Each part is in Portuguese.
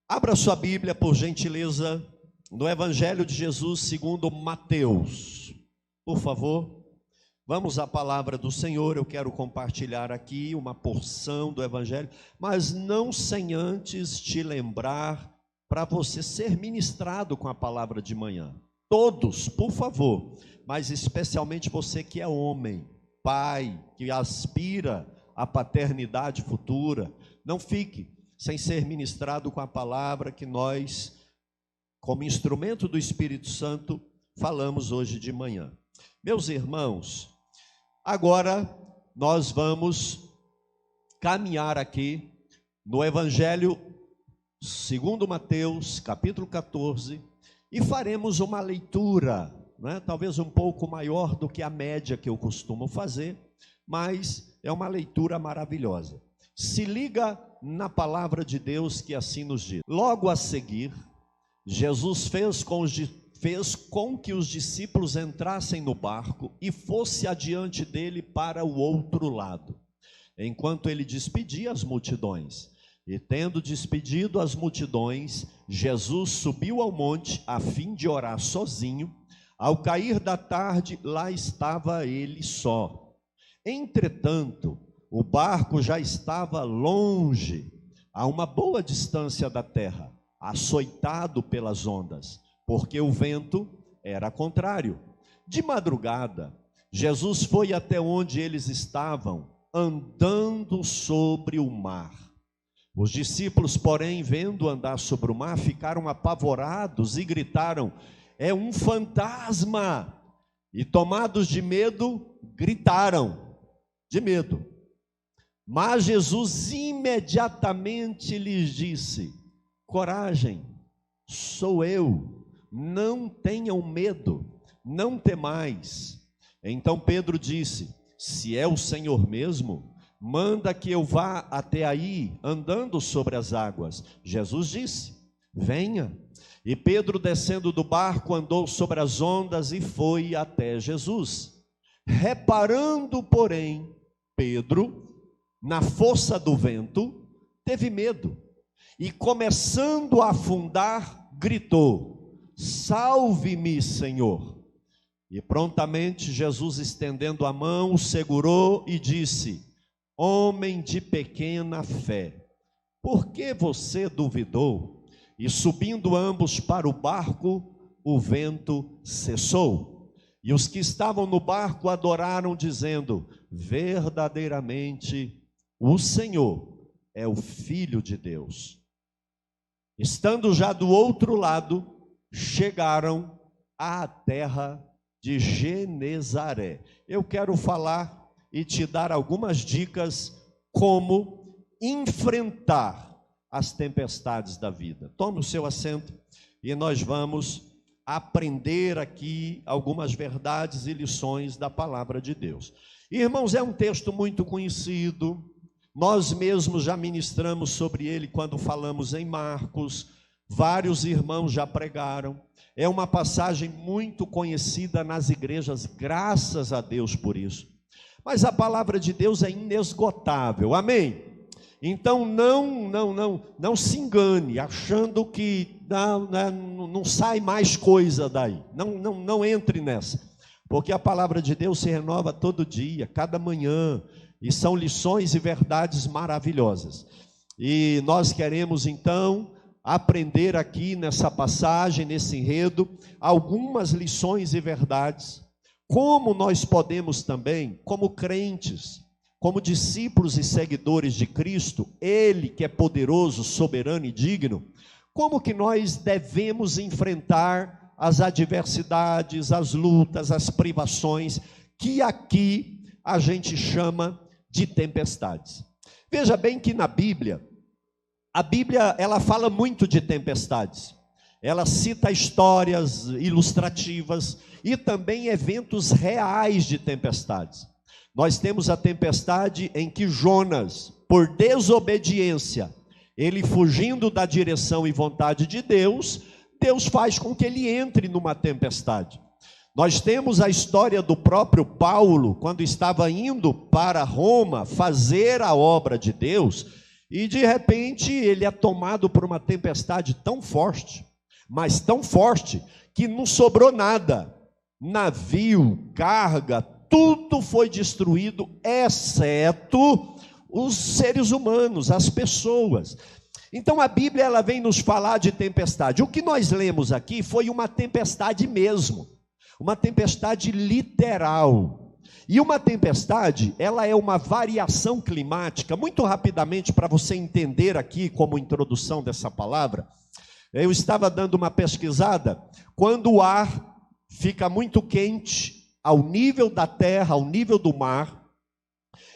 Abra sua Bíblia, por gentileza, no Evangelho de Jesus segundo Mateus. Por favor, vamos à palavra do Senhor. Eu quero compartilhar aqui uma porção do Evangelho, mas não sem antes te lembrar para você ser ministrado com a palavra de manhã. Todos, por favor, mas especialmente você que é homem, pai, que aspira à paternidade futura, não fique sem ser ministrado com a palavra que nós, como instrumento do Espírito Santo, falamos hoje de manhã. Meus irmãos, agora nós vamos caminhar aqui no Evangelho segundo Mateus, capítulo 14, e faremos uma leitura, né, talvez um pouco maior do que a média que eu costumo fazer, mas é uma leitura maravilhosa. Se liga na palavra de Deus que assim nos diz. Logo a seguir, Jesus fez com que os discípulos entrassem no barco e fosse adiante dele para o outro lado, enquanto ele despedia as multidões. E tendo despedido as multidões, Jesus subiu ao monte a fim de orar sozinho. Ao cair da tarde, lá estava ele só. Entretanto, o barco já estava longe, a uma boa distância da terra, açoitado pelas ondas, porque o vento era contrário. De madrugada, Jesus foi até onde eles estavam, andando sobre o mar. Os discípulos, porém, vendo andar sobre o mar, ficaram apavorados e gritaram: "É um fantasma!" E tomados de medo, gritaram de medo. Mas Jesus imediatamente lhes disse: "Coragem, sou eu, não tenham medo, não temais." Então Pedro disse: "Se é o Senhor mesmo, manda que eu vá até aí, andando sobre as águas." Jesus disse: "Venha." E Pedro, descendo do barco, andou sobre as ondas e foi até Jesus. Reparando, porém, Pedro na força do vento, teve medo, e começando a afundar, gritou: "Salve-me, Senhor!" E prontamente Jesus, estendendo a mão, o segurou e disse: "Homem de pequena fé, por que você duvidou?" E subindo ambos para o barco, o vento cessou. E os que estavam no barco adoraram, dizendo: "Verdadeiramente o Senhor é o Filho de Deus." Estando já do outro lado, chegaram à terra de Genezaré. Eu quero falar e te dar algumas dicas como enfrentar as tempestades da vida. Tome o seu assento e nós vamos aprender aqui algumas verdades e lições da palavra de Deus. Irmãos, é um texto muito conhecido. Nós mesmos já ministramos sobre ele quando falamos em Marcos. Vários irmãos já pregaram. É uma passagem muito conhecida nas igrejas, graças a Deus por isso. Mas a palavra de Deus é inesgotável, amém? Então não se engane, achando que não sai mais coisa daí. Não entre nessa, porque a palavra de Deus se renova todo dia, cada manhã. E são lições e verdades maravilhosas. E nós queremos então aprender aqui nessa passagem, nesse enredo, algumas lições e verdades. Como nós podemos também, como crentes, como discípulos e seguidores de Cristo, Ele que é poderoso, soberano e digno, como que nós devemos enfrentar as adversidades, as lutas, as privações, que aqui a gente chama de tempestades. Veja bem que na Bíblia, a Bíblia ela fala muito de tempestades. Ela cita histórias ilustrativas e também eventos reais de tempestades. Nós temos a tempestade em que Jonas, por desobediência, ele fugindo da direção e vontade de Deus, Deus faz com que ele entre numa tempestade. Nós temos a história do próprio Paulo, quando estava indo para Roma fazer a obra de Deus, E de repente ele é tomado por uma tempestade tão forte, mas tão forte, que não sobrou nada. Navio, carga, tudo foi destruído, exceto os seres humanos, as pessoas. Então a Bíblia ela vem nos falar de tempestade. O que nós lemos aqui foi uma tempestade mesmo, uma tempestade literal. E uma tempestade, ela é uma variação climática. Muito rapidamente, para você entender aqui como introdução dessa palavra, eu estava dando uma pesquisada. Quando o ar fica muito quente, ao nível da terra, ao nível do mar,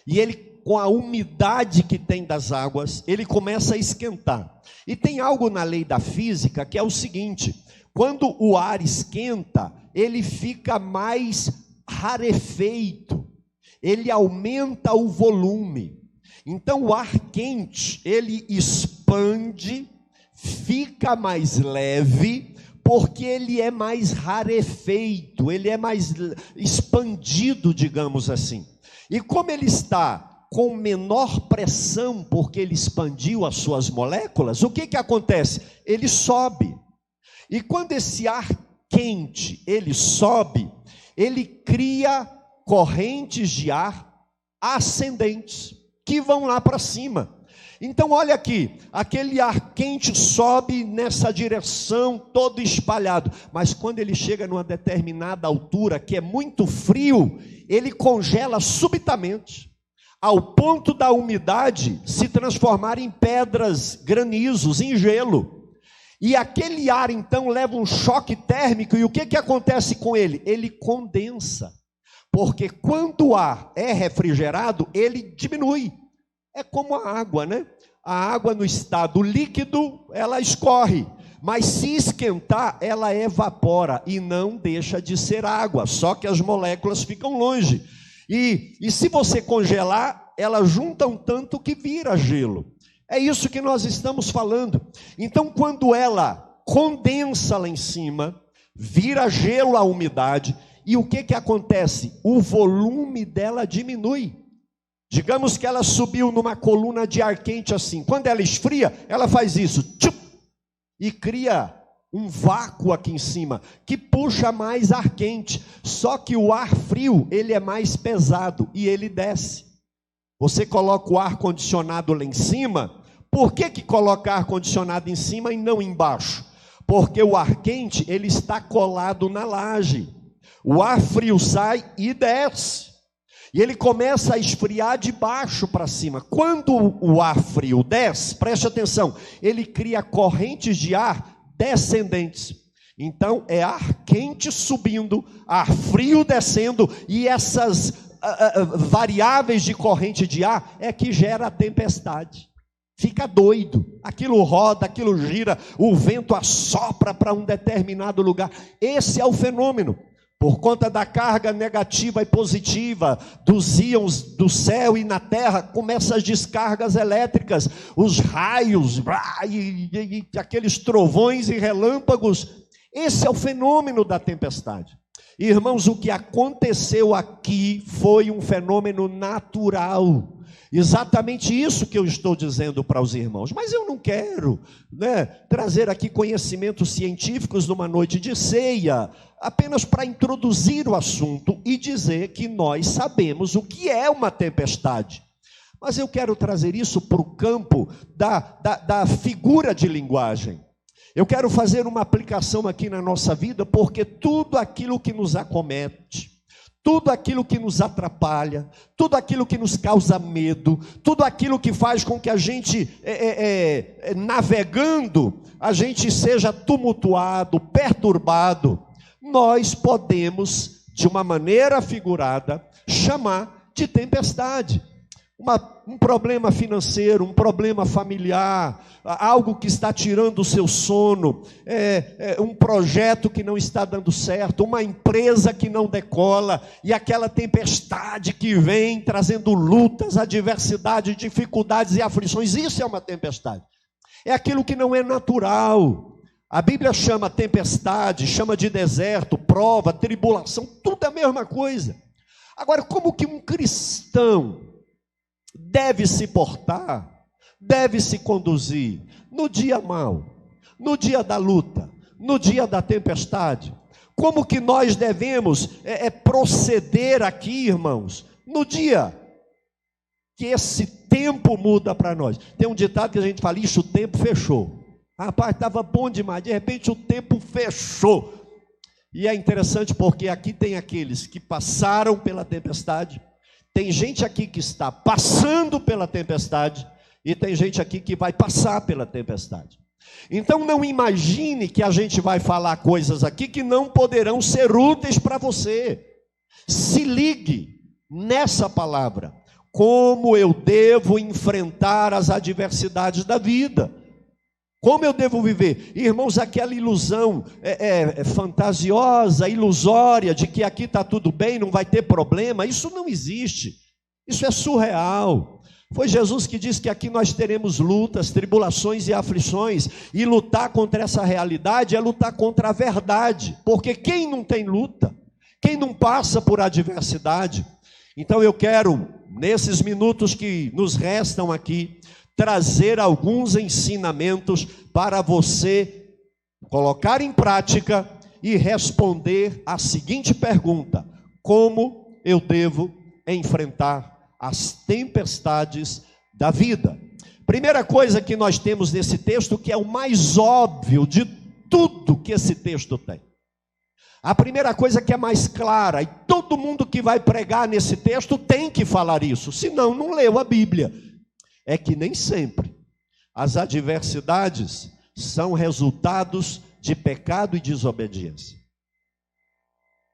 e ele, com a umidade que tem das águas, ele começa a esquentar. E tem algo na lei da física que é o seguinte: quando o ar esquenta, ele fica mais rarefeito, ele aumenta o volume. Então o ar quente, ele expande, fica mais leve, porque ele é mais rarefeito, ele é mais expandido, digamos assim. E como ele está com menor pressão, porque ele expandiu as suas moléculas, o que acontece? Ele sobe. E quando esse ar quente, ele sobe, ele cria correntes de ar ascendentes, que vão lá para cima. Então olha aqui, aquele ar quente sobe nessa direção, todo espalhado, mas quando ele chega numa determinada altura, que é muito frio, ele congela subitamente, ao ponto da umidade se transformar em pedras, granizos, em gelo. E aquele ar então leva um choque térmico, e o que acontece com ele? Ele condensa, porque quando o ar é refrigerado, ele diminui. É como a água, né? A água no estado líquido, ela escorre, mas se esquentar, ela evapora e não deixa de ser água, só que as moléculas ficam longe. E se você congelar, elas juntam tanto que vira gelo. É isso que nós estamos falando. Então, quando ela condensa lá em cima, vira gelo a umidade, e o que acontece? O volume dela diminui. Digamos que ela subiu numa coluna de ar quente assim. Quando ela esfria, ela faz isso, tchup, e cria um vácuo aqui em cima, que puxa mais ar quente. Só que o ar frio, ele é mais pesado e ele desce. Você coloca o ar condicionado lá em cima. Por que coloca ar condicionado em cima e não embaixo? Porque o ar quente, ele está colado na laje. O ar frio sai e desce. E ele começa a esfriar de baixo para cima. Quando o ar frio desce, preste atenção, ele cria correntes de ar descendentes. Então é ar quente subindo, ar frio descendo, e essas variáveis de corrente de ar é que gera a tempestade. Fica doido, aquilo roda, aquilo gira, o vento assopra para um determinado lugar. Esse é o fenômeno. Por conta da carga negativa e positiva dos íons do céu e na terra, começam as descargas elétricas, os raios, e aqueles trovões e relâmpagos. Esse é o fenômeno da tempestade. Irmãos, o que aconteceu aqui foi um fenômeno natural. Exatamente isso que eu estou dizendo para os irmãos. Mas eu não quero, trazer aqui conhecimentos científicos numa noite de ceia, apenas para introduzir o assunto e dizer que nós sabemos o que é uma tempestade. Mas eu quero trazer isso para o campo da figura de linguagem. Eu quero fazer uma aplicação aqui na nossa vida, porque tudo aquilo que nos acomete, tudo aquilo que nos atrapalha, tudo aquilo que nos causa medo, tudo aquilo que faz com que a gente, navegando, a gente seja tumultuado, perturbado, nós podemos, de uma maneira figurada, chamar de tempestade. Um problema financeiro, um problema familiar, algo que está tirando o seu sono, um projeto que não está dando certo, uma empresa que não decola, e aquela tempestade que vem trazendo lutas, adversidades, dificuldades e aflições. Isso é uma tempestade. É aquilo que não é natural. A Bíblia chama tempestade, chama de deserto, prova, tribulação, tudo é a mesma coisa. Agora, como que um cristão deve se portar deve se conduzir no dia mau, no dia da luta, no dia da tempestade? Como que nós devemos proceder aqui, irmãos, no dia que esse tempo muda para nós? Tem um ditado que a gente fala: ixi, o tempo fechou. Rapaz, estava bom demais, de repente o tempo fechou. E é interessante porque aqui tem aqueles que passaram pela tempestade, tem gente aqui que está passando pela tempestade, e tem gente aqui que vai passar pela tempestade. Então não imagine que a gente vai falar coisas aqui que não poderão ser úteis para você. Se ligue nessa palavra: como eu devo enfrentar as adversidades da vida, como eu devo viver. Irmãos, aquela ilusão fantasiosa, ilusória, de que aqui está tudo bem, não vai ter problema, isso não existe, isso é surreal. Foi Jesus que disse que aqui nós teremos lutas, tribulações e aflições, e lutar contra essa realidade é lutar contra a verdade, porque quem não tem luta, quem não passa por adversidade? Então eu quero, nesses minutos que nos restam aqui, trazer alguns ensinamentos para você colocar em prática e responder a seguinte pergunta: como eu devo enfrentar as tempestades da vida? Primeira coisa que nós temos nesse texto, que é o mais óbvio de tudo que esse texto tem. A primeira coisa que é mais clara, e todo mundo que vai pregar nesse texto tem que falar isso, senão não leu a Bíblia, é que nem sempre as adversidades são resultados de pecado e desobediência.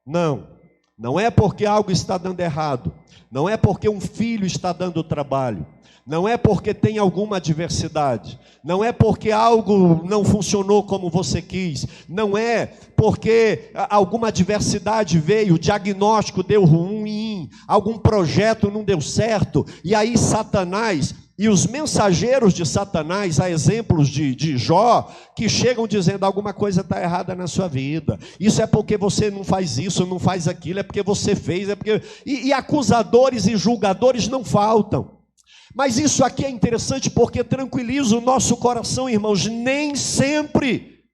Não é porque algo está dando errado, não é porque um filho está dando trabalho, não é porque tem alguma adversidade, não é porque algo não funcionou como você quis, não é porque alguma adversidade veio, o diagnóstico deu ruim, algum projeto não deu certo, e aí Satanás e os mensageiros de Satanás, a exemplos de Jó, que chegam dizendo: alguma coisa está errada na sua vida, isso é porque você não faz isso, não faz aquilo, é porque você fez, é porque... E acusadores e julgadores não faltam. Mas isso aqui é interessante porque tranquiliza o nosso coração, irmãos. Nem sempre,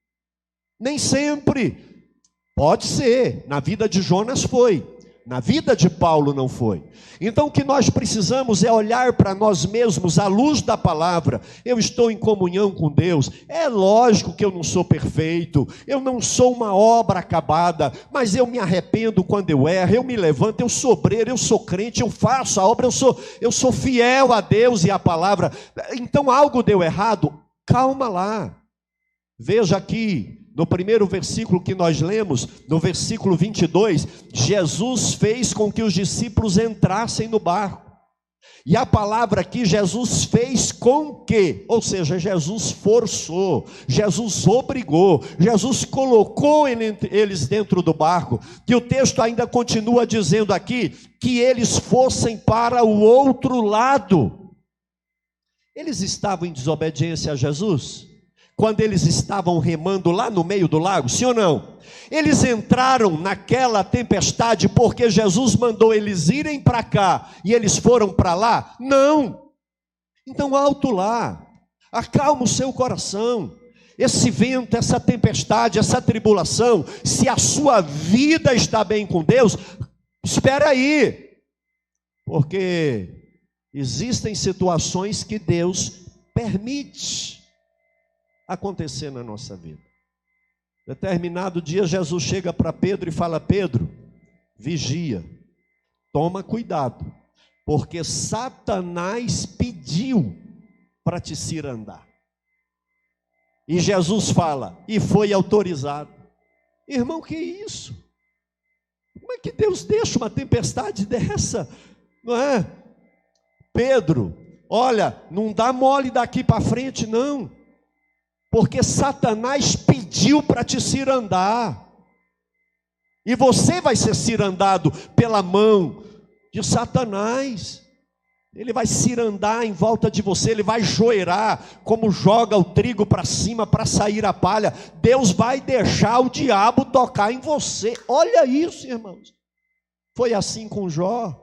pode ser, na vida de Jonas foi, na vida de Paulo não foi. Então o que nós precisamos é olhar para nós mesmos à luz da palavra. Eu estou em comunhão com Deus, é lógico que eu não sou perfeito, eu não sou uma obra acabada, mas eu me arrependo quando eu erro, eu me levanto, eu sou obreiro, eu sou crente, eu faço a obra, eu sou fiel a Deus e à palavra. Então algo deu errado, calma lá, veja aqui, no primeiro versículo que nós lemos, no versículo 22, Jesus fez com que os discípulos entrassem no barco. E a palavra aqui, Jesus fez com que, ou seja, Jesus forçou, Jesus obrigou, Jesus colocou eles dentro do barco. Que o texto ainda continua dizendo aqui, que eles fossem para o outro lado. Eles estavam em desobediência a Jesus? Quando eles estavam remando lá no meio do lago, sim ou não? Eles entraram naquela tempestade porque Jesus mandou eles irem para cá e eles foram para lá? Não. Então alto lá, acalma o seu coração. Esse vento, essa tempestade, essa tribulação, se a sua vida está bem com Deus, espera aí, porque existem situações que Deus permite acontecer na nossa vida. Determinado dia Jesus chega para Pedro e fala: Pedro, vigia, toma cuidado, porque Satanás pediu para te cirandar. E Jesus fala: e foi autorizado. Irmão, que isso? Como é que Deus deixa uma tempestade dessa? Não é? Pedro, olha, não dá mole daqui para frente não, porque Satanás pediu para te cirandar, e você vai ser cirandado pela mão de Satanás. Ele vai cirandar em volta de você, ele vai joeirar, como joga o trigo para cima para sair a palha. Deus vai deixar o diabo tocar em você. Olha isso, irmãos. Foi assim com Jó.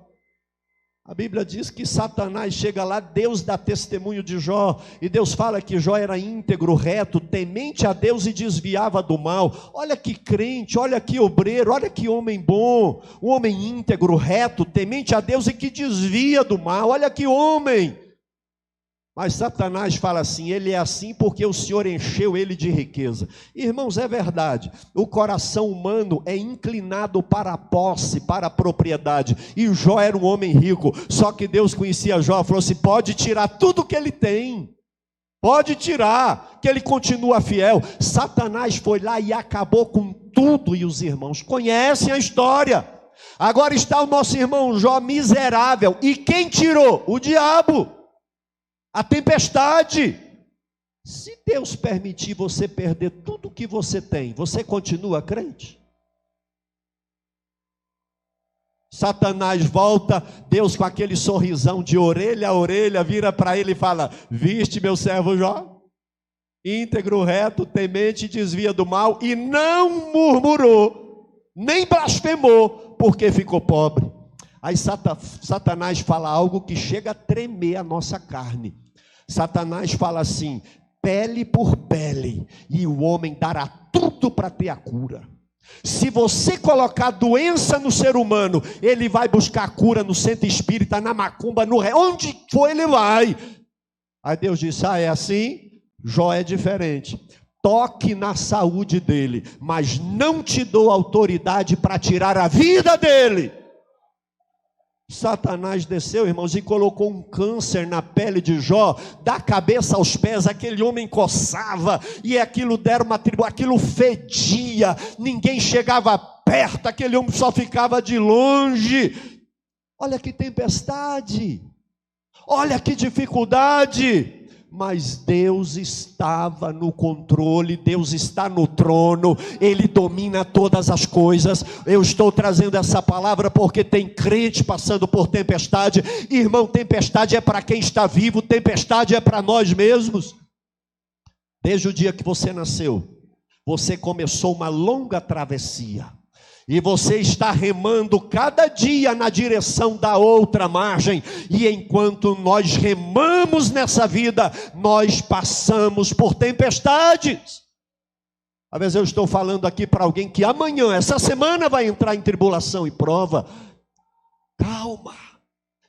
A Bíblia diz que Satanás chega lá, Deus dá testemunho de Jó, e Deus fala que Jó era íntegro, reto, temente a Deus e desviava do mal. Olha que crente, olha que obreiro, olha que homem bom, um homem íntegro, reto, temente a Deus e que desvia do mal. Olha que homem. Mas Satanás fala assim, ele é assim porque o Senhor encheu ele de riqueza. Irmãos, é verdade, o coração humano é inclinado para a posse, para a propriedade, e Jó era um homem rico, só que Deus conhecia Jó, falou assim, pode tirar tudo que ele tem, pode tirar, que ele continua fiel. Satanás foi lá e acabou com tudo, e os irmãos conhecem a história. Agora está o nosso irmão Jó miserável, e quem tirou? O diabo. A tempestade. Se Deus permitir você perder tudo que você tem, você continua crente? Satanás volta, Deus com aquele sorrisão de orelha a orelha, vira para ele e fala, viste meu servo Jó? Íntegro, reto, temente, desvia do mal, e não murmurou, nem blasfemou, porque ficou pobre. Aí Satanás fala algo que chega a tremer a nossa carne. Satanás fala assim, pele por pele, e o homem dará tudo para ter a cura. Se você colocar doença no ser humano, ele vai buscar cura no centro espírita, na macumba, onde for ele vai. Aí Deus disse, é assim? Jó é diferente. Toque na saúde dele, mas não te dou autoridade para tirar a vida dele. Satanás desceu, irmãos, e colocou um câncer na pele de Jó, da cabeça aos pés. Aquele homem coçava, e aquilo deram uma tribo, aquilo fedia, ninguém chegava perto, aquele homem só ficava de longe. Olha que tempestade, olha que dificuldade. Mas Deus estava no controle, Deus está no trono, Ele domina todas as coisas. Eu estou trazendo essa palavra porque tem crente passando por tempestade. Irmão, tempestade é para quem está vivo, tempestade é para nós mesmos. Desde o dia que você nasceu, você começou uma longa travessia. E você está remando cada dia na direção da outra margem. E enquanto nós remamos nessa vida, nós passamos por tempestades. Às vezes eu estou falando aqui para alguém que amanhã, essa semana, vai entrar em tribulação e prova. Calma,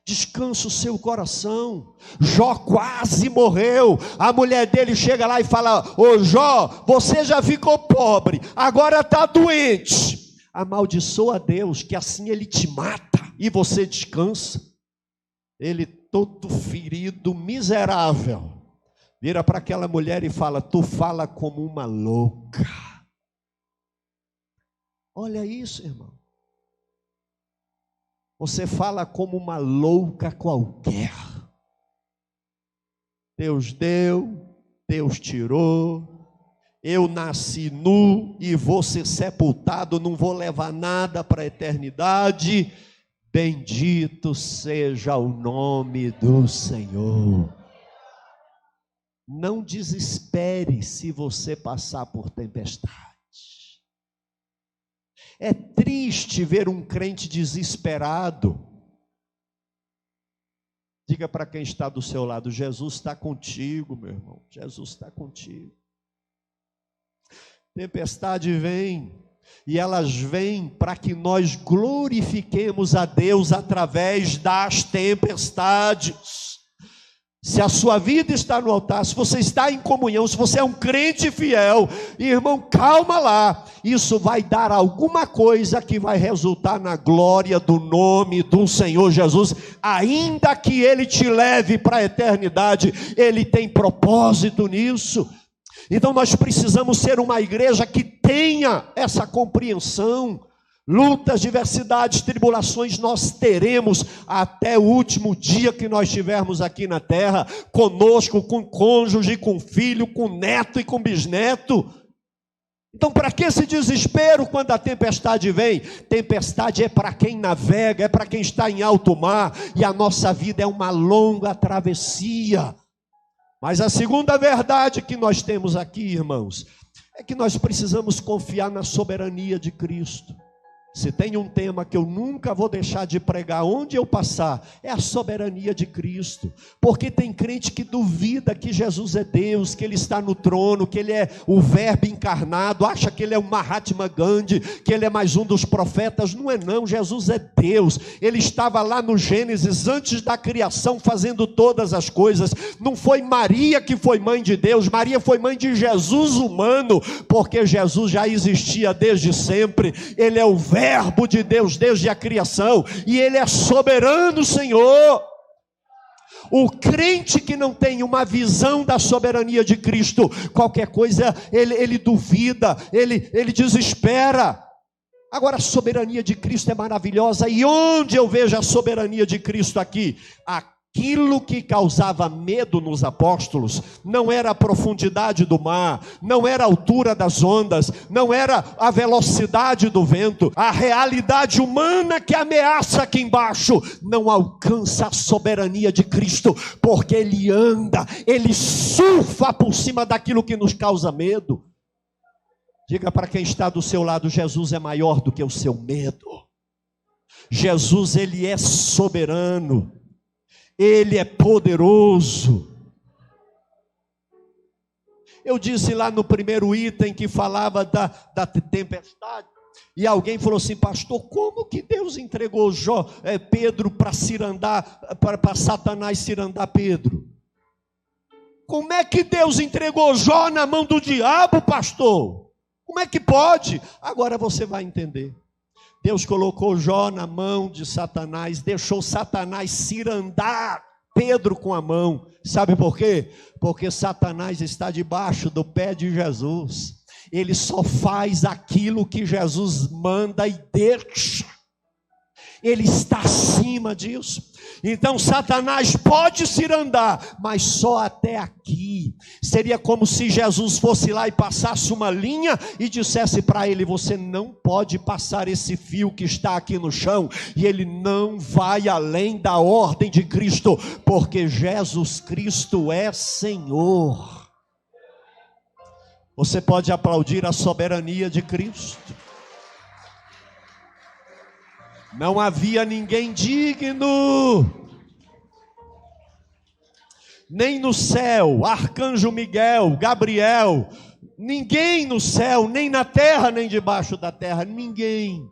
descansa o seu coração. Jó quase morreu. A mulher dele chega lá e fala, ô Jó, você já ficou pobre, agora está doente. Amaldiçoa a Deus, que assim Ele te mata e você descansa. Ele todo ferido, miserável, vira para aquela mulher e fala, tu fala como uma louca. Olha isso, irmão. Você fala como uma louca qualquer. Deus deu, Deus tirou. Eu nasci nu e vou ser sepultado, não vou levar nada para a eternidade. Bendito seja o nome do Senhor. Não desespere se você passar por tempestade. É triste ver um crente desesperado. Diga para quem está do seu lado, Jesus está contigo, meu irmão. Jesus está contigo. Tempestade vem, e elas vêm para que nós glorifiquemos a Deus através das tempestades. Se a sua vida está no altar, se você está em comunhão, se você é um crente fiel, irmão, calma lá, isso vai dar alguma coisa que vai resultar na glória do nome do Senhor Jesus, ainda que Ele te leve para a eternidade, Ele tem propósito nisso. Então nós precisamos ser uma igreja que tenha essa compreensão. Lutas, diversidades, tribulações nós teremos até o último dia que nós estivermos aqui na terra, conosco, com cônjuge, com filho, com neto e com bisneto. Então para que esse desespero quando a tempestade vem? Tempestade é para quem navega, é para quem está em alto mar, e a nossa vida é uma longa travessia. Mas a segunda verdade que nós temos aqui, irmãos, é que nós precisamos confiar na soberania de Cristo. Se tem um tema que eu nunca vou deixar de pregar onde eu passar, é a soberania de Cristo. Porque tem crente que duvida que Jesus é Deus, que Ele está no trono, que Ele é o Verbo encarnado, acha que Ele é um Mahatma Gandhi, que Ele é mais um dos profetas. Não é não, Jesus é Deus. Ele estava lá no Gênesis, antes da criação, fazendo todas as coisas. Não foi Maria que foi mãe de Deus, Maria foi mãe de Jesus humano, porque Jesus já existia desde sempre. Ele é o Verbo de Deus desde a criação, e Ele é soberano, Senhor. O crente que não tem uma visão da soberania de Cristo, qualquer coisa ele duvida, ele desespera. Agora, a soberania de Cristo é maravilhosa. E onde eu vejo a soberania de Cristo aqui? Aquilo que causava medo nos apóstolos não era a profundidade do mar, não era a altura das ondas, não era a velocidade do vento. A realidade humana que ameaça aqui embaixo não alcança a soberania de Cristo, porque Ele anda, Ele surfa por cima daquilo que nos causa medo. Diga para quem está do seu lado: Jesus é maior do que o seu medo. Jesus, Ele é soberano. Ele é poderoso. Eu disse lá no primeiro item que falava da tempestade, e alguém falou assim: pastor, como que Deus entregou Pedro para cirandar, para Satanás cirandar Pedro? Como é que Deus entregou Jó na mão do diabo, pastor? Como é que pode? Agora você vai entender. Deus colocou Jó na mão de Satanás, deixou Satanás cirandar Pedro com a mão. Sabe por quê? Porque Satanás está debaixo do pé de Jesus. Ele só faz aquilo que Jesus manda e deixa. Ele está acima disso. Então Satanás pode cirandar, mas só até aqui. Seria como se Jesus fosse lá e passasse uma linha e dissesse para ele: você não pode passar esse fio que está aqui no chão. E ele não vai além da ordem de Cristo, porque Jesus Cristo é Senhor. Você pode aplaudir a soberania de Cristo? Não havia ninguém digno, nem no céu, arcanjo Miguel, Gabriel, ninguém no céu, nem na terra, nem debaixo da terra, ninguém,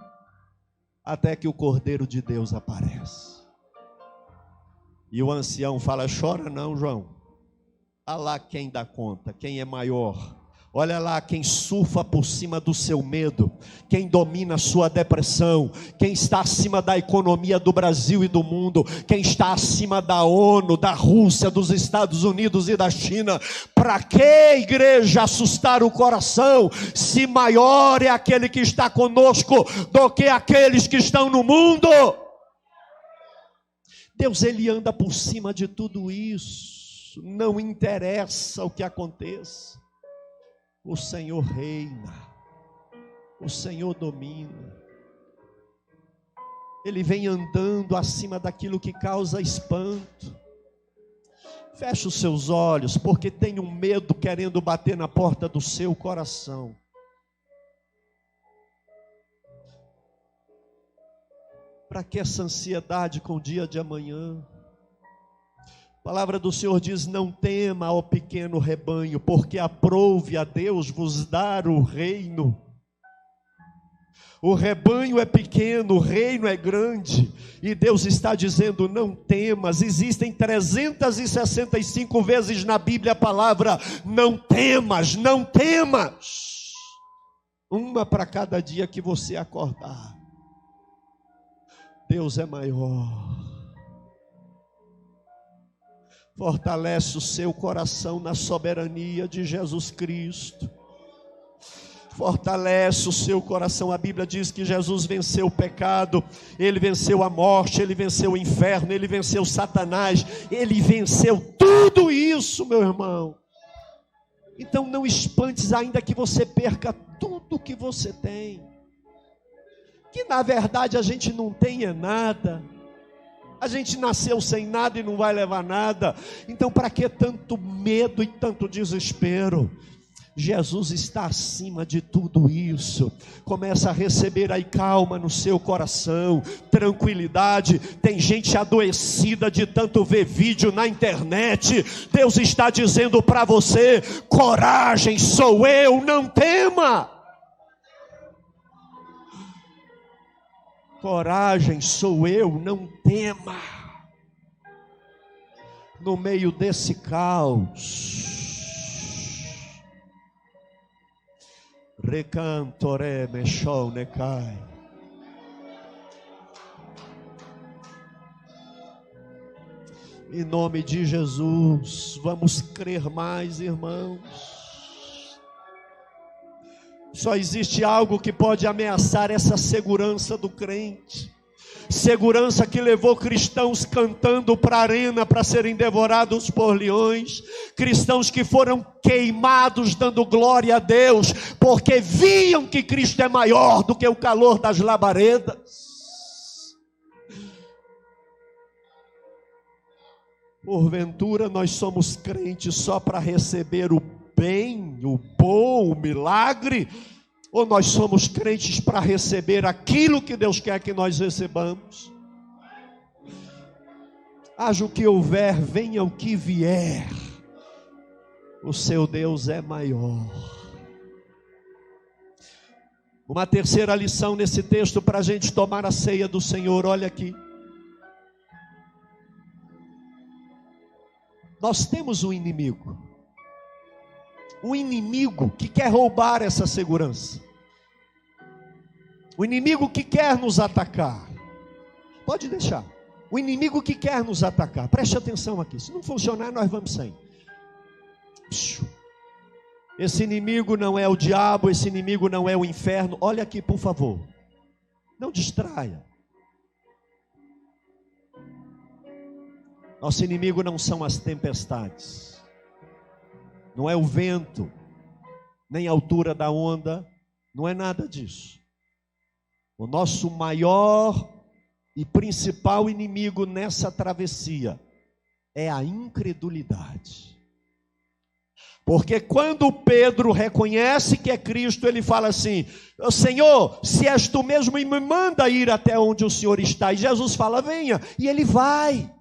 até que o Cordeiro de Deus aparece. E o ancião fala: chora não, João, olha lá quem dá conta, quem é maior. Olha lá quem surfa por cima do seu medo, quem domina a sua depressão, quem está acima da economia do Brasil e do mundo, quem está acima da ONU, da Rússia, dos Estados Unidos e da China. Para que, igreja, assustar o coração, se maior é aquele que está conosco do que aqueles que estão no mundo? Deus, Ele anda por cima de tudo isso, não interessa o que aconteça. O Senhor reina, o Senhor domina. Ele vem andando acima daquilo que causa espanto. Feche os seus olhos, porque tem um medo querendo bater na porta do seu coração. Para que essa ansiedade com o dia de amanhã? A palavra do Senhor diz: não tema, ó pequeno rebanho, porque aprouve a Deus vos dar o reino. O rebanho é pequeno, o reino é grande, e Deus está dizendo: não temas. Existem 365 vezes na Bíblia a palavra não temas, não temas. Uma para cada dia que você acordar. Deus é maior. Fortalece o seu coração na soberania de Jesus Cristo. Fortalece o seu coração. A Bíblia diz que Jesus venceu o pecado, Ele venceu a morte, Ele venceu o inferno, Ele venceu Satanás, Ele venceu tudo isso, meu irmão. Então não espantes, ainda que você perca tudo que você tem, que na verdade a gente não tem é nada. A gente nasceu sem nada e não vai levar nada. Então para que tanto medo e tanto desespero? Jesus está acima de tudo isso. Começa a receber aí calma no seu coração, tranquilidade. Tem gente adoecida de tanto ver vídeo na internet. Deus está dizendo para você: coragem, sou eu, não tema. Coragem, sou eu, não tema. No meio desse caos, recantore mechou necai. Em nome de Jesus, vamos crer mais, irmãos. Só existe algo que pode ameaçar essa segurança do crente. Segurança que levou cristãos cantando para a arena para serem devorados por leões. Cristãos que foram queimados dando glória a Deus, porque viam que Cristo é maior do que o calor das labaredas. Porventura nós somos crentes só para receber o bem, o bom, o milagre? Ou nós somos crentes para receber aquilo que Deus quer que nós recebamos? Haja o que houver, venha o que vier, o seu Deus é maior. Uma terceira lição nesse texto para a gente tomar a ceia do Senhor, olha aqui. Nós temos um inimigo que quer roubar essa segurança, o inimigo que quer nos atacar. Pode deixar, o inimigo que quer nos atacar, preste atenção aqui, se não funcionar nós vamos sair. Esse inimigo não é o diabo, esse inimigo não é o inferno. Olha aqui, por favor, não distraia. Nosso inimigo não são as tempestades, não é o vento, nem a altura da onda, não é nada disso. O nosso maior e principal inimigo nessa travessia é a incredulidade. Porque quando Pedro reconhece que é Cristo, ele fala assim: Senhor, se és tu mesmo, me manda ir até onde o Senhor está. E Jesus fala: venha, e ele vai.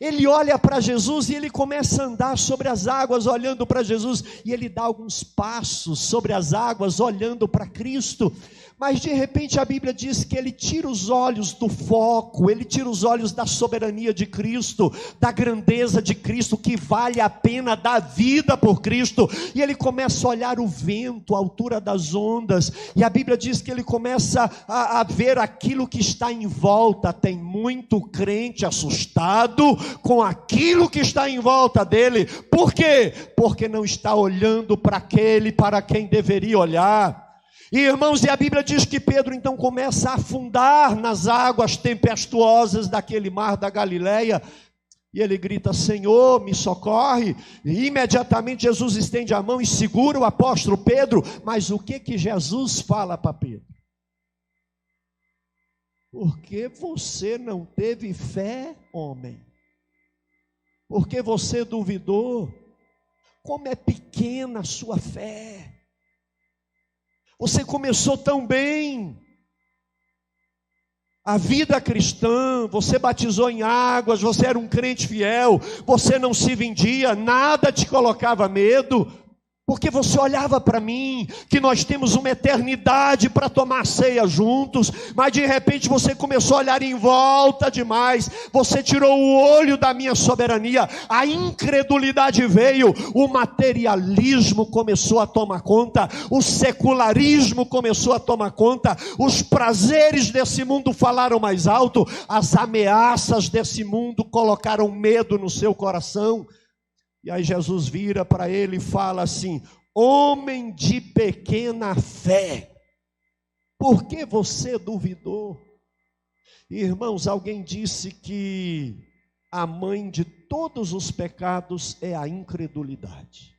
Ele olha para Jesus e ele começa a andar sobre as águas, olhando para Jesus, e ele dá alguns passos sobre as águas, olhando para Cristo. Mas de repente a Bíblia diz que ele tira os olhos do foco, ele tira os olhos da soberania de Cristo, da grandeza de Cristo, que vale a pena dar vida por Cristo, e ele começa a olhar o vento, a altura das ondas, e a Bíblia diz que ele começa a ver aquilo que está em volta. Tem muito crente assustado com aquilo que está em volta dele. Por quê? Porque não está olhando para aquele para quem deveria olhar. E irmãos, e a Bíblia diz que Pedro então começa a afundar nas águas tempestuosas daquele mar da Galileia, e ele grita: Senhor, me socorre. E imediatamente Jesus estende a mão e segura o apóstolo Pedro. Mas o que Jesus fala para Pedro? Porque você não teve fé, homem? Porque você duvidou? Como é pequena a sua fé. Você começou tão bem a vida cristã, você batizou em águas, você era um crente fiel, você não se vendia, nada te colocava medo, porque você olhava para mim, que nós temos uma eternidade para tomar ceia juntos, mas de repente você começou a olhar em volta demais, você tirou o olho da minha soberania, a incredulidade veio, o materialismo começou a tomar conta, o secularismo começou a tomar conta, os prazeres desse mundo falaram mais alto, as ameaças desse mundo colocaram medo no seu coração. E aí Jesus vira para ele e fala assim: homem de pequena fé, por que você duvidou? Irmãos, alguém disse que a mãe de todos os pecados é a incredulidade.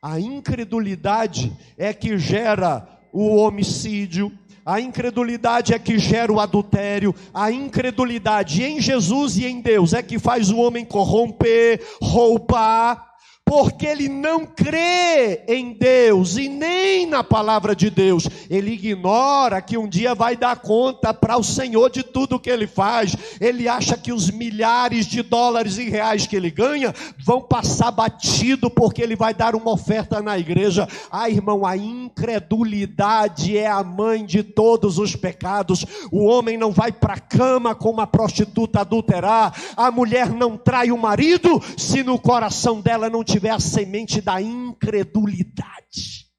A incredulidade é que gera o homicídio, a incredulidade é que gera o adultério, a incredulidade em Jesus e em Deus é que faz o homem corromper, roubar. porque ele não crê em Deus e nem na palavra de Deus. Ele ignora que um dia vai dar conta para o Senhor de tudo que ele faz. Ele acha que os milhares de dólares e reais que ele ganha vão passar batido porque ele vai dar uma oferta na igreja. Ah, irmão, a incredulidade é a mãe de todos os pecados. O homem não vai para a cama com uma prostituta adulterar. A mulher não trai o marido se no coração dela não tiver a semente da incredulidade.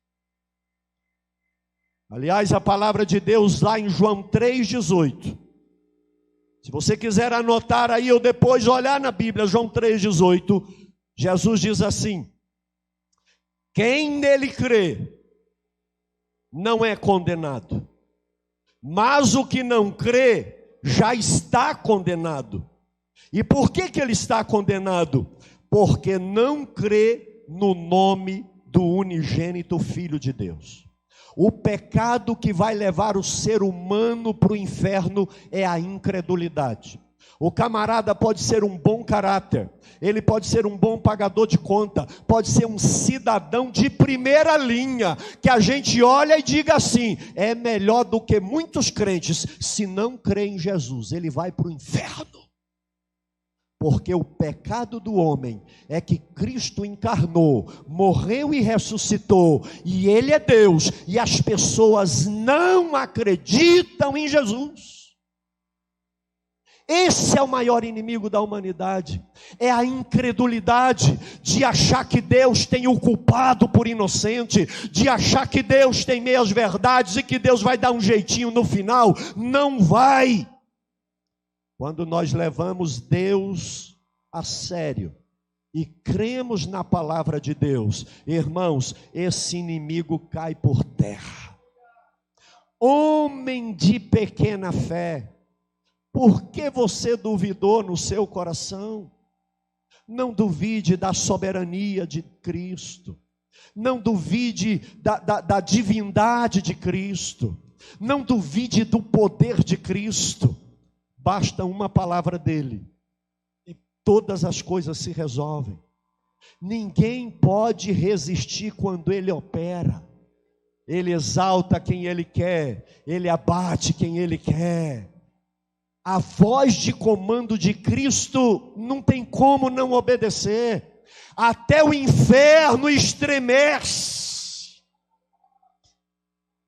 Aliás, a palavra de Deus lá em João 3,18. Se você quiser anotar aí ou depois olhar na Bíblia, João 3,18, Jesus diz assim: quem nele crê não é condenado, mas o que não crê já está condenado. E por que ele está condenado? Porque não crê no nome do unigênito Filho de Deus. O pecado que vai levar o ser humano para o inferno é a incredulidade. O camarada pode ser um bom caráter, ele pode ser um bom pagador de conta, pode ser um cidadão de primeira linha, que a gente olha e diga assim, é melhor do que muitos crentes. Se não crê em Jesus, ele vai para o inferno. Porque o pecado do homem é que Cristo encarnou, morreu e ressuscitou, e Ele é Deus, e as pessoas não acreditam em Jesus. Esse é o maior inimigo da humanidade, é a incredulidade de achar que Deus tem o culpado por inocente, de achar que Deus tem meias verdades e que Deus vai dar um jeitinho no final. Não vai. Quando nós levamos Deus a sério e cremos na palavra de Deus, irmãos, esse inimigo cai por terra. Homem de pequena fé, por que você duvidou no seu coração? Não duvide da soberania de Cristo, não duvide da divindade de Cristo, não duvide do poder de Cristo. Basta uma palavra dele e todas as coisas se resolvem. Ninguém pode resistir quando ele opera. Ele exalta quem ele quer, ele abate quem ele quer. A voz de comando de Cristo não tem como não obedecer. Até o inferno estremece.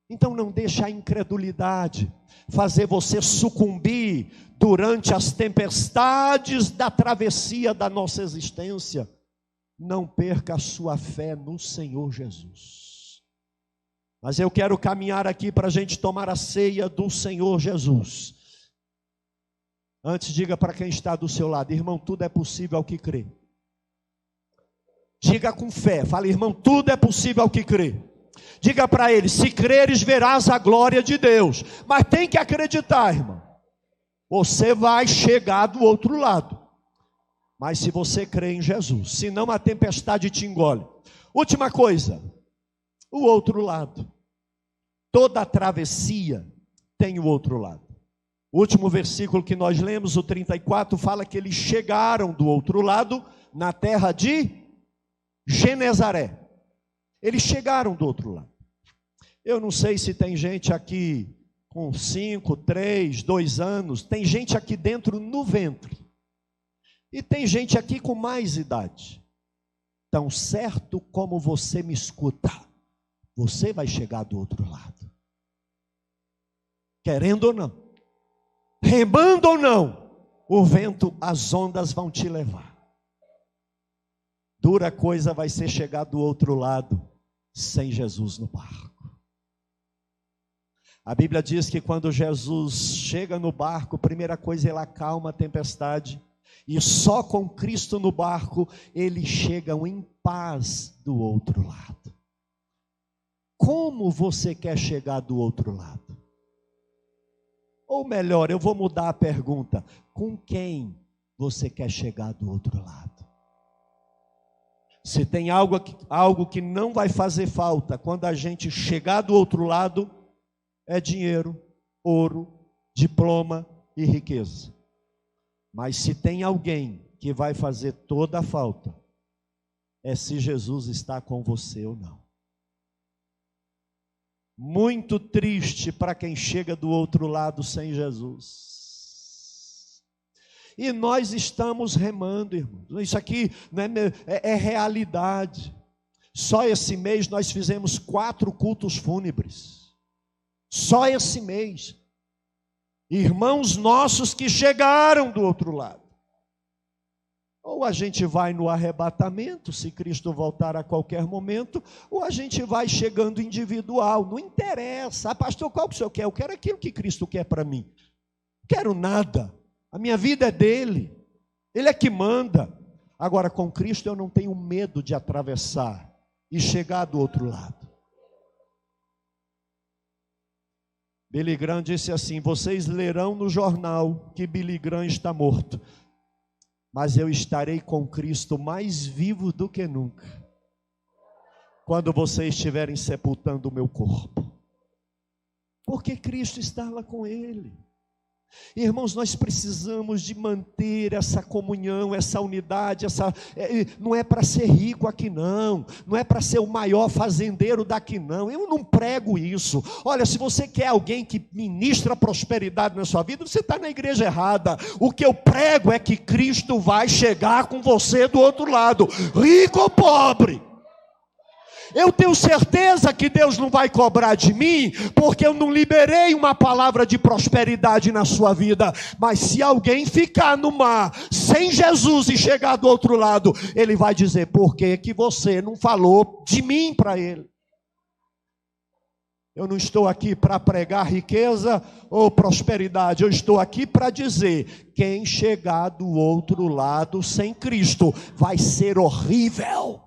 Então não deixe a incredulidade fazer você sucumbir durante as tempestades da travessia da nossa existência. Não perca a sua fé no Senhor Jesus. Mas eu quero caminhar aqui para a gente tomar a ceia do Senhor Jesus. Antes, diga para quem está do seu lado, irmão, tudo é possível ao que crê. Diga com fé, fala, irmão, tudo é possível ao que crê. Diga para ele, se creres verás a glória de Deus. Mas tem que acreditar, irmão. Você vai chegar do outro lado. Mas se você crê em Jesus, senão a tempestade te engole. Última coisa, o outro lado. Toda travessia tem o outro lado. O último versículo que nós lemos, o 34, fala que eles chegaram do outro lado, na terra de Genezaré. Eles chegaram do outro lado. Eu não sei se tem gente aqui com 5, 3, 2 anos, tem gente aqui dentro no ventre. E tem gente aqui com mais idade. Tão certo como você me escuta, você vai chegar do outro lado. Querendo ou não, remando ou não, o vento, as ondas vão te levar. Dura coisa vai ser chegar do outro lado sem Jesus no barco. A Bíblia diz que quando Jesus chega no barco, primeira coisa, ele acalma a tempestade. E só com Cristo no barco, eles chegam em paz do outro lado. Como você quer chegar do outro lado? Ou melhor, eu vou mudar a pergunta. Com quem você quer chegar do outro lado? Se tem algo que não vai fazer falta quando a gente chegar do outro lado, é dinheiro, ouro, diploma e riqueza. Mas se tem alguém que vai fazer toda a falta, é se Jesus está com você ou não. Muito triste para quem chega do outro lado sem Jesus. E nós estamos remando, irmãos. Isso aqui não é realidade. Só esse mês nós fizemos 4 cultos fúnebres. Só esse mês. Irmãos nossos que chegaram do outro lado. Ou a gente vai no arrebatamento, se Cristo voltar a qualquer momento, ou a gente vai chegando individual. Não interessa. Pastor, qual que o senhor quer? Eu quero aquilo que Cristo quer para mim. Não quero nada. A minha vida é dele. Ele é que manda. Agora, com Cristo eu não tenho medo de atravessar e chegar do outro lado. Billy Graham disse assim: vocês lerão no jornal que Billy Graham está morto, mas eu estarei com Cristo mais vivo do que nunca, quando vocês estiverem sepultando o meu corpo, porque Cristo estava com ele. Irmãos, nós precisamos de manter essa comunhão, essa unidade, não é para ser rico aqui não é para ser o maior fazendeiro daqui não, eu não prego isso. Olha, se você quer alguém que ministra prosperidade na sua vida, você está na igreja errada. O que eu prego é que Cristo vai chegar com você do outro lado, rico ou pobre. Eu tenho certeza que Deus não vai cobrar de mim, porque eu não liberei uma palavra de prosperidade na sua vida. Mas se alguém ficar no mar sem Jesus e chegar do outro lado, ele vai dizer: por que que você não falou de mim para ele? Eu não estou aqui para pregar riqueza ou prosperidade, eu estou aqui para dizer: quem chegar do outro lado sem Cristo vai ser horrível.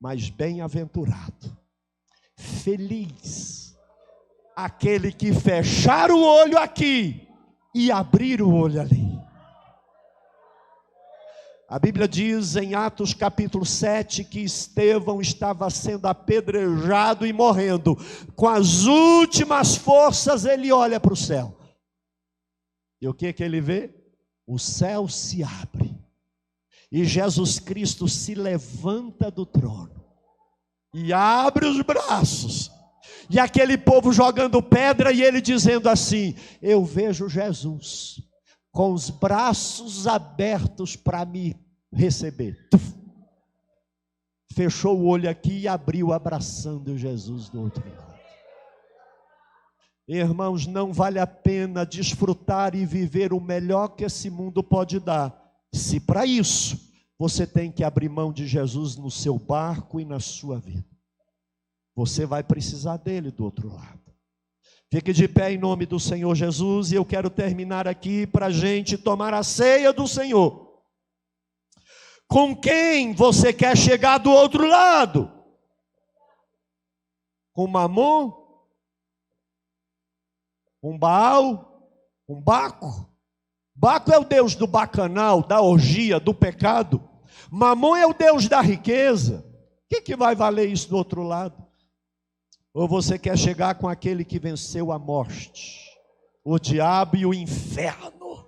Mas bem-aventurado, feliz, aquele que fechar o olho aqui e abrir o olho ali. A Bíblia diz em Atos capítulo 7 que Estevão estava sendo apedrejado e morrendo. Com as últimas forças ele olha para o céu. E o que ele vê? O céu se abre. E Jesus Cristo se levanta do trono e abre os braços. E aquele povo jogando pedra e ele dizendo assim: eu vejo Jesus com os braços abertos para me receber. Fechou o olho aqui e abriu, abraçando Jesus do outro lado. Irmãos, não vale a pena desfrutar e viver o melhor que esse mundo pode dar, se para isso você tem que abrir mão de Jesus no seu barco e na sua vida. Você vai precisar dele do outro lado. Fique de pé em nome do Senhor Jesus, e eu quero terminar aqui para a gente tomar a ceia do Senhor. Com quem você quer chegar do outro lado? Com Mamon? Com Baal? Com Baco? Baco é o deus do bacanal, da orgia, do pecado. Mamon é o deus da riqueza. O que vai valer isso do outro lado? Ou você quer chegar com aquele que venceu a morte, o diabo e o inferno?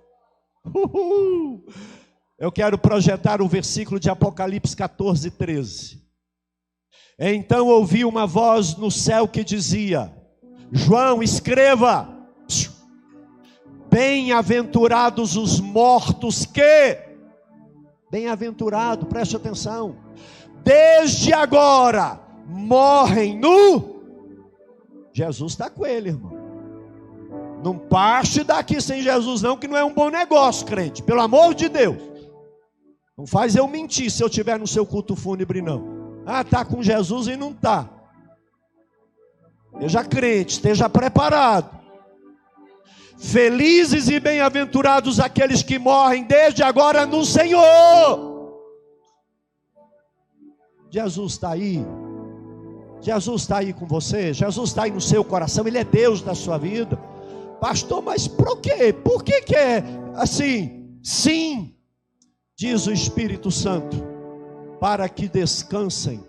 Eu quero projetar o versículo de Apocalipse 14, 13. Então ouvi uma voz no céu que dizia: João, escreva: bem-aventurados os mortos que... Bem-aventurado, preste atenção. Desde agora morrem no... Jesus está com ele, irmão. Não parte daqui sem Jesus não, que não é um bom negócio, crente. Pelo amor de Deus. Não faz eu mentir se eu estiver no seu culto fúnebre, não. Ah, está com Jesus e não está. Seja crente, esteja preparado. Felizes e bem-aventurados aqueles que morrem desde agora no Senhor. Jesus está aí. Jesus está aí com você. Jesus está aí no seu coração. Ele é Deus da sua vida. Pastor, mas por quê? Por que é assim? Sim, diz o Espírito Santo, para que descansem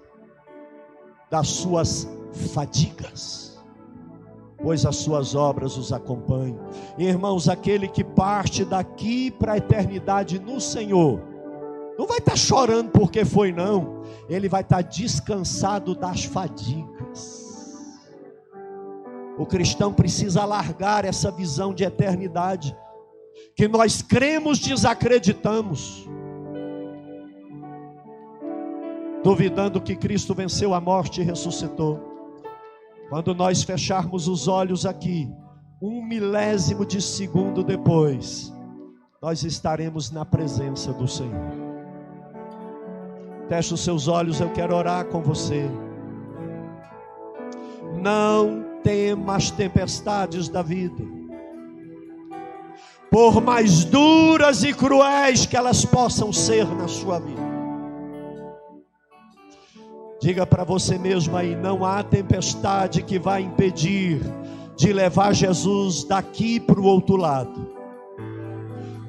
das suas fadigas, pois as suas obras os acompanham. Irmãos, aquele que parte daqui para a eternidade no Senhor, Não vai estar chorando porque foi, não. Ele vai estar descansado das fadigas. O cristão precisa largar essa visão de eternidade, que nós cremos, desacreditamos, duvidando que Cristo venceu a morte e ressuscitou. Quando nós fecharmos os olhos aqui, 1/1000 de segundo depois, nós estaremos na presença do Senhor. Feche os seus olhos, eu quero orar com você. Não tema as tempestades da vida, por mais duras e cruéis que elas possam ser na sua vida. Diga para você mesmo aí: não há tempestade que vai impedir de levar Jesus daqui para o outro lado.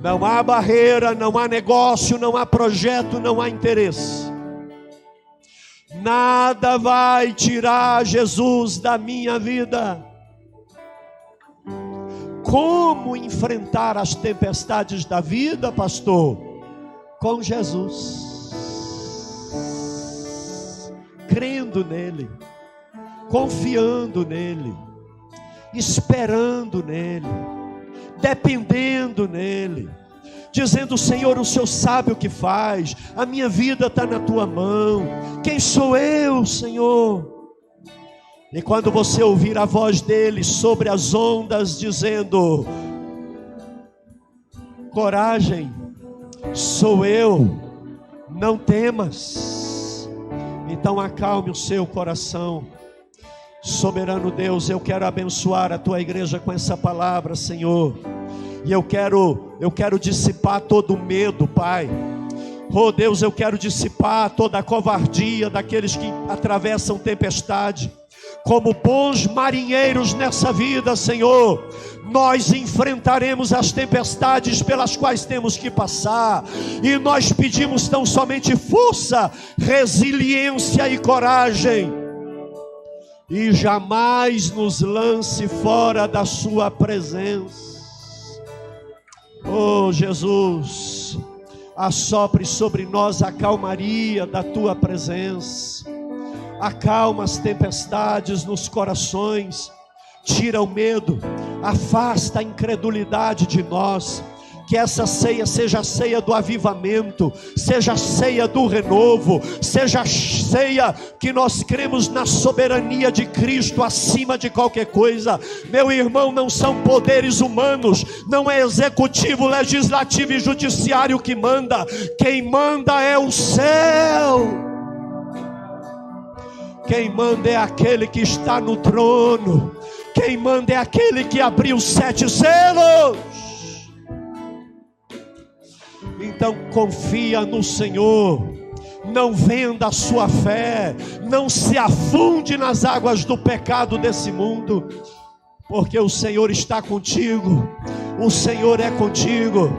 Não há barreira, não há negócio, não há projeto, não há interesse. Nada vai tirar Jesus da minha vida. Como enfrentar as tempestades da vida, pastor? Com Jesus. Crendo nele, confiando nele, esperando nele, dependendo nele, dizendo: Senhor, o Senhor sabe o que faz, a minha vida está na tua mão, quem sou eu, Senhor? E quando você ouvir a voz dele sobre as ondas dizendo: coragem, sou eu, não temas, então acalme o seu coração. Soberano Deus, eu quero abençoar a tua igreja com essa palavra, Senhor. E eu quero dissipar todo o medo, Pai. Oh Deus, eu quero dissipar toda a covardia daqueles que atravessam tempestade. Como bons marinheiros nessa vida, Senhor, nós enfrentaremos as tempestades pelas quais temos que passar, e nós pedimos tão somente força, resiliência e coragem, e jamais nos lance fora da sua presença. Oh Jesus, assopre sobre nós a calmaria da tua presença. Acalma as tempestades nos corações, tira o medo, afasta a incredulidade de nós. Que essa ceia seja a ceia do avivamento, seja a ceia do renovo, seja a ceia que nós cremos na soberania de Cristo acima de qualquer coisa. Meu irmão, não são poderes humanos, não é executivo, legislativo e judiciário que manda. Quem manda é o céu. Quem manda é aquele que está no trono. Quem manda é aquele que abriu os 7 selos. Então confia no Senhor. Não venda a sua fé. Não se afunde nas águas do pecado desse mundo. Porque o Senhor está contigo. O Senhor é contigo.